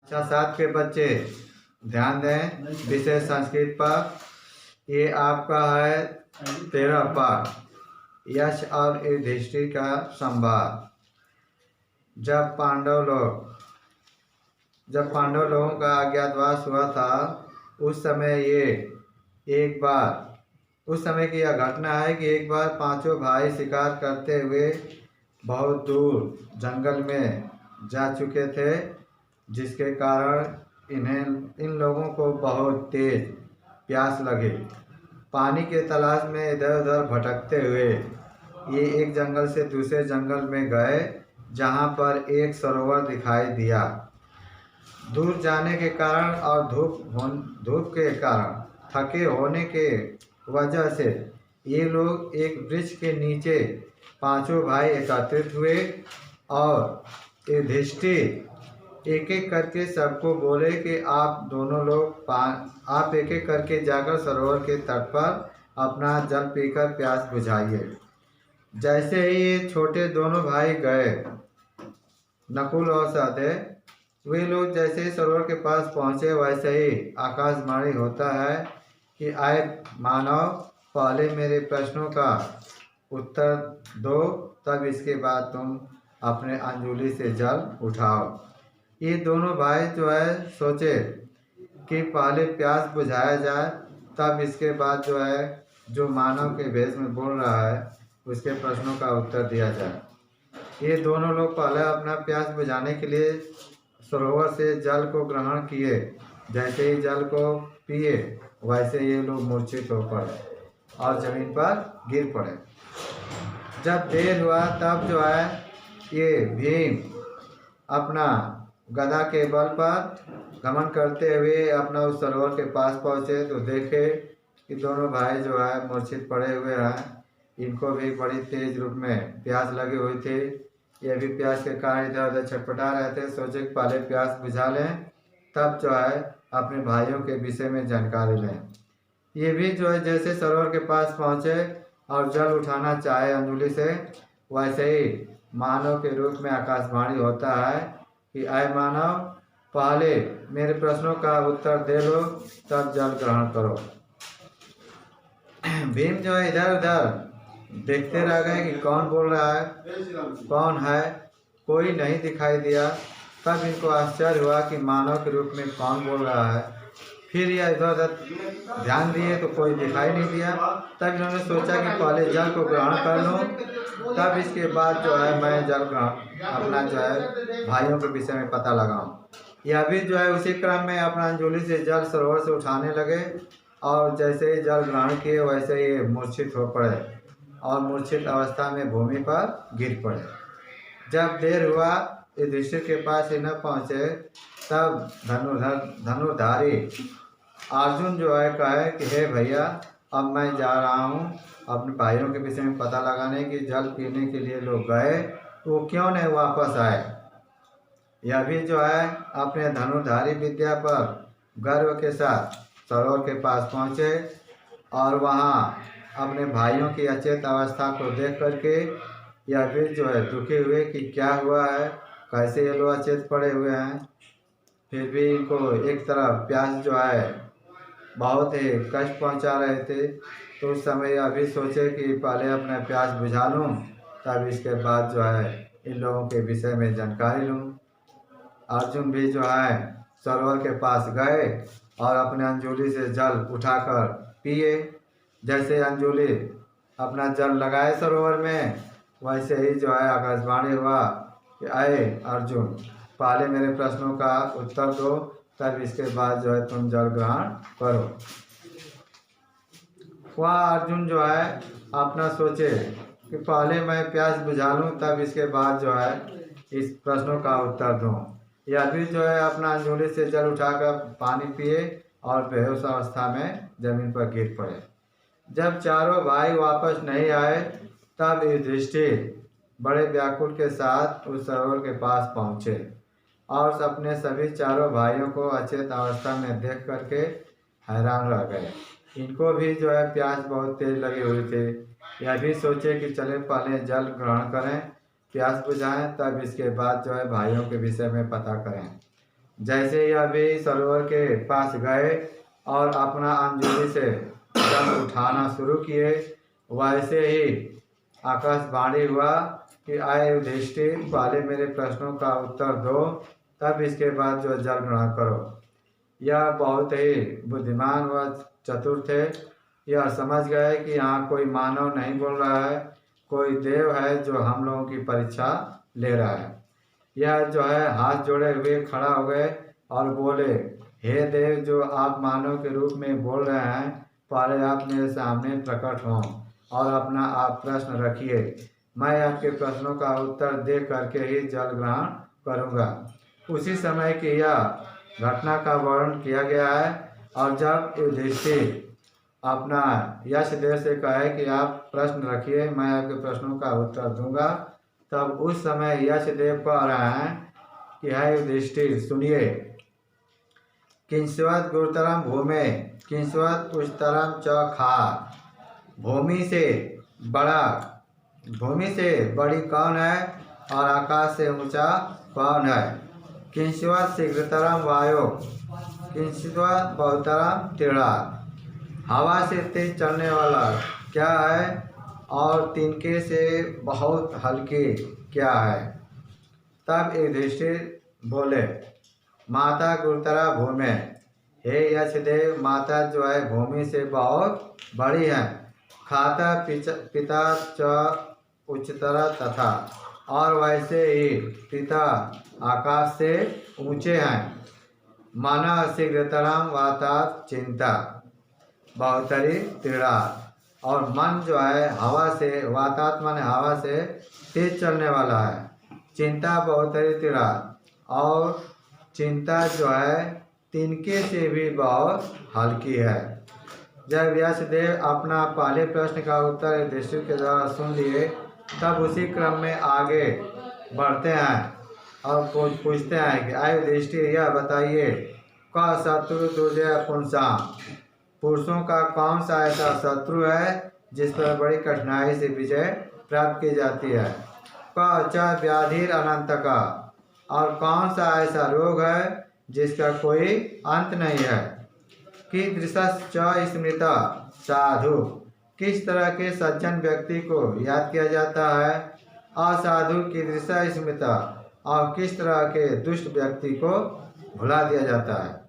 कक्षा 7 के बच्चे ध्यान दें विषय संस्कृत पर। ये आपका है 13 पाठ, यश और युधिष्ठिर का संवाद। जब पांडव लोगों का अज्ञातवास हुआ था उस समय की यह घटना है कि एक बार पांचों भाई शिकार करते हुए बहुत दूर जंगल में जा चुके थे, जिसके कारण इन लोगों को बहुत तेज प्यास लगे। पानी के तलाश में इधर उधर भटकते हुए ये एक जंगल से दूसरे जंगल में गए, जहाँ पर एक सरोवर दिखाई दिया। दूर जाने के कारण और धूप के कारण थके होने के वजह से ये लोग एक वृक्ष के नीचे पांचों भाई एकत्रित हुए और युधिष्ठिर एक एक करके सबको बोले कि आप दोनों लोग आप एक एक करके जाकर सरोवर के तट पर अपना जल पीकर प्यास बुझाइए। जैसे ही ये छोटे दोनों भाई गए, नकुल और सहदेव, वे लोग जैसे ही सरोवर के पास पहुंचे वैसे ही आकाशवाणी होता है कि आए मानव, पहले मेरे प्रश्नों का उत्तर दो, तब इसके बाद तुम अपने अंजुलि से जल उठाओ। ये दोनों भाई सोचे कि पहले प्यास बुझाया जाए, तब इसके बाद जो मानव के भेष में बोल रहा है उसके प्रश्नों का उत्तर दिया जाए। ये दोनों लोग पहले अपना प्यास बुझाने के लिए सरोवर से जल को ग्रहण किए। जैसे ही जल को पिए वैसे ये लोग मूर्छित हो पड़े और जमीन पर गिर पड़े। जब देर हुआ तब ये भीम अपना गदा के बल पर गमन करते हुए अपना उस सरोवर के पास पहुँचे तो देखे कि दोनों भाई मूर्छित पड़े हुए हैं। इनको भी बड़ी तेज रूप में प्यास लगी हुई थी। ये भी प्यास के कारण इधर उधर छटपटा रहे थे। सोचे कि पहले प्यास बुझा लें, तब अपने भाइयों के विषय में जानकारी लें। ये भी जैसे सरोवर के पास पहुँचे और जल उठाना चाहे अंजुलि से, वैसे ही मानव के रूप में आकाशवाणी होता है कि आए मानव, पहले मेरे प्रश्नों का उत्तर दे लो, तब जल ग्रहण करो। भीम इधर उधर देखते रह गए कि कौन बोल रहा है, कौन है, कोई नहीं दिखाई दिया। तब इनको आश्चर्य हुआ कि मानव के रूप में कौन बोल रहा है। फिर यह इधर उधर ध्यान दिए तो कोई दिखाई नहीं दिया। तब इन्होंने सोचा कि पहले जल को ग्रहण कर लूँ, तब इसके बाद मैं जल ग्रहण अपना भाइयों के विषय में पता लगाऊँ। यह भी उसी क्रम में अपना अंजुलि से जल सरोवर से उठाने लगे और जैसे ही जल ग्रहण किए वैसे ही मूर्छित हो पड़े और मूर्छित अवस्था में भूमि पर गिर पड़े। जब देर हुआ युधिष्ठिर के पास ही न पहुँचे, तब धनुर्धारी अर्जुन कहे कि हे भैया, अब मैं जा रहा हूँ अपने भाइयों के विषय में पता लगाने की। जल पीने के लिए लोग गए तो वो क्यों नहीं वापस आए। यह भी अपने धनुर्धारी विद्या पर गर्व के साथ सरोवर के पास पहुँचे और वहाँ अपने भाइयों की अचेत अवस्था को देख करके यह भी दुखी हुए कि क्या हुआ है, कैसे ये लोग अचेत पड़े हुए हैं। फिर भी इनको एक तरफ प्यास बहुत ही कष्ट पहुंचा रहे थे, तो उस समय यह भी सोचे कि पहले अपना प्यास बुझा लूँ, तब इसके बाद इन लोगों के विषय में जानकारी लूँ। अर्जुन भी सरोवर के पास गए और अपने अंजुलि से जल उठाकर पिए। जैसे अंजुलि अपना जल लगाए सरोवर में, वैसे ही आकाशवाणी हुआ कि आए अर्जुन, पहले मेरे प्रश्नों का उत्तर दो, तब इसके बाद तुम जल ग्रहण करो। वह अर्जुन अपना सोचे कि पहले मैं प्यास बुझा लूँ, तब इसके बाद इस प्रश्नों का उत्तर दूँ। यह भी अपना अंजुलि से जल उठाकर पानी पिए और बेहोश अवस्था में जमीन पर गिर पड़े। जब चारों भाई वापस नहीं आए, तब युधिष्ठिर बड़े व्याकुल के साथ उस सरोवर के पास पहुँचे और अपने सभी चारों भाइयों को अचेत अवस्था में देख करके हैरान रह गए। इनको भी प्यास बहुत तेज लगी हुई थी। यह भी सोचे कि चले पहले जल ग्रहण करें, प्यास बुझाएं, तब इसके बाद भाइयों के विषय में पता करें। जैसे यह भी सरोवर के पास गए और अपना अंजलि से जल उठाना शुरू किए, वैसे ही आकाशवाणी हुआ कि आए युधिष्ठिर, पहले मेरे प्रश्नों का उत्तर दो, तब इसके बाद जो जल ग्रहण करो। यह बहुत ही बुद्धिमान व चतुर थे। यह समझ गए कि यहाँ कोई मानव नहीं बोल रहा है, कोई देव है जो हम लोगों की परीक्षा ले रहा है। यह जो है हाथ जोड़े हुए खड़ा हो गए और बोले, हे देव, जो आप मानव के रूप में बोल रहे हैं, पहले आप मेरे सामने प्रकट हों और अपना आप प्रश्न रखिए। मैं आपके प्रश्नों का उत्तर दे करके ही जल ग्रहण करूँगा। उसी समय की यह घटना का वर्णन किया गया है। और जब युधिष्ठिर अपना यशदेव से कहे कि आप प्रश्न रखिए, मैं आपके प्रश्नों का उत्तर दूंगा, तब उस समय यशदेव कह रहे हैं कि हे युधिष्ठिर, सुनिए, किंस्वत गुरुतरम भूमे किंस्वत उच्चतरम च खा। भूमि से बड़ी कौन है और आकाश से ऊंचा कौन है? किंस्वत शीघ्रतरम वायो किंस्वत बहुतरम तीव्रा। हवा से तेज चलने वाला क्या है और तिनके से बहुत हल्की क्या है? तब युधिष्ठिर बोले, माता गुरुतरा भूमि। हे यशदेव, माता जो है भूमि से बहुत बड़ी है। खाता पिता च उच्चतरा तथा, और वैसे ही पिता आकाश से ऊंचे हैं। माना शीघ्रतरम वातात चिंता बहुतरी तीव्रा। और मन जो है हवा से, वातात माने हवा से तेज चलने वाला है। चिंता बहुतरी तीव्रा, और चिंता जो है तिनके से भी बहुत हल्की है। जब व्यासदेव अपना पहले प्रश्न का उत्तर युधिष्ठिर के द्वारा सुन लिए, तब उसी क्रम में आगे बढ़ते हैं और पूछते हैं कि आय युधिष्ठिर, यह बताइए, क शत्रु दुर्जय पुंसाम। पुरुषों का कौन सा ऐसा शत्रु है जिस पर बड़ी कठिनाई से विजय प्राप्त की जाती है? क च व्याधिर अनंत का, और कौन सा ऐसा रोग है जिसका कोई अंत नहीं है? कीदृशश्च स्मृता साधु, किस तरह के सज्जन व्यक्ति को याद किया जाता है? असाधु कीदृशा स्मृता, और किस तरह के दुष्ट व्यक्ति को भुला दिया जाता है?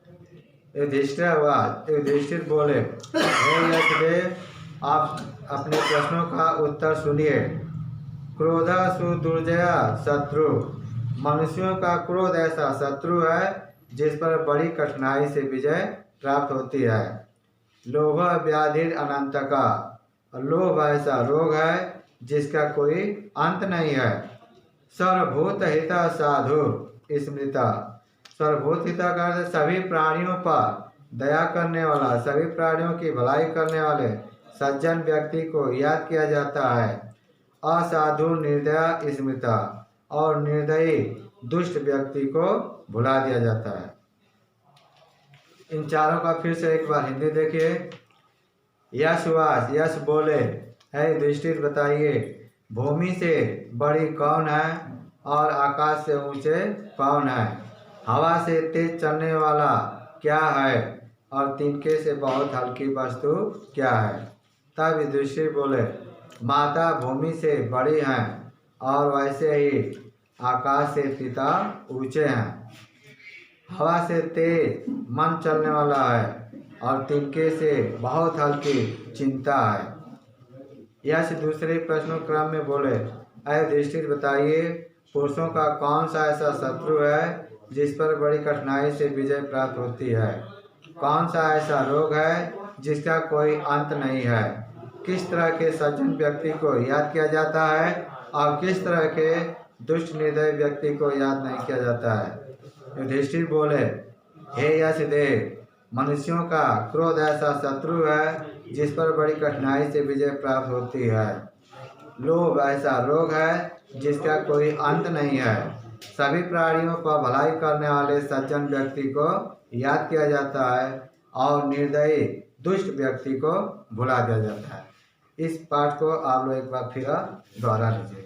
युधिष्ठिर बोले, हे यशदेव, आप अपने प्रश्नों का उत्तर सुनिए। क्रोध सुदुर्जय शत्रु, मनुष्यों का क्रोध ऐसा शत्रु है जिस पर बड़ी कठिनाई से विजय प्राप्त होती है। लोभ व्याधिर अनंत का, लोभ ऐसा रोग है जिसका कोई अंत नहीं है। सर्वभूत हिता साधु स्मृता, सर्वभूत हिता का अर्थ सभी प्राणियों पर दया करने वाला, सभी प्राणियों की भलाई करने वाले सज्जन व्यक्ति को याद किया जाता है। असाधु निर्दया स्मृता, और निर्दयी दुष्ट व्यक्ति को भुला दिया जाता है। इन चारों का फिर से एक बार हिंदी देखिए। यश बोले, है युधिष्ठिर, बताइए, भूमि से बड़ी कौन है और आकाश से ऊंचे कौन है? हवा से तेज चलने वाला क्या है और तिनके से बहुत हल्की वस्तु क्या है? तब युधिष्ठिर बोले, माता भूमि से बड़ी हैं और वैसे ही आकाश से पिता ऊंचे हैं। हवा से तेज मन चलने वाला है और तिनके से बहुत हल्की चिंता है। यश दूसरे प्रश्न क्रम में बोले, अय युधिष्ठिर, बताइए, पुरुषों का कौन सा ऐसा शत्रु है जिस पर बड़ी कठिनाई से विजय प्राप्त होती है? कौन सा ऐसा रोग है जिसका कोई अंत नहीं है? किस तरह के सज्जन व्यक्ति को याद किया जाता है और किस तरह के दुष्ट निर्दयी व्यक्ति को याद नहीं किया जाता है? युधिष्ठिर बोले, हे यशदेव, मनुष्यों का क्रोध ऐसा शत्रु है जिस पर बड़ी कठिनाई से विजय प्राप्त होती है। लोभ ऐसा रोग है जिसका कोई अंत नहीं है। सभी प्राणियों पर भलाई करने वाले सज्जन व्यक्ति को याद किया जाता है और निर्दयी दुष्ट व्यक्ति को भुला दिया जाता है। इस पाठ को आप लोग एक बार फिर दोहरा लीजिए।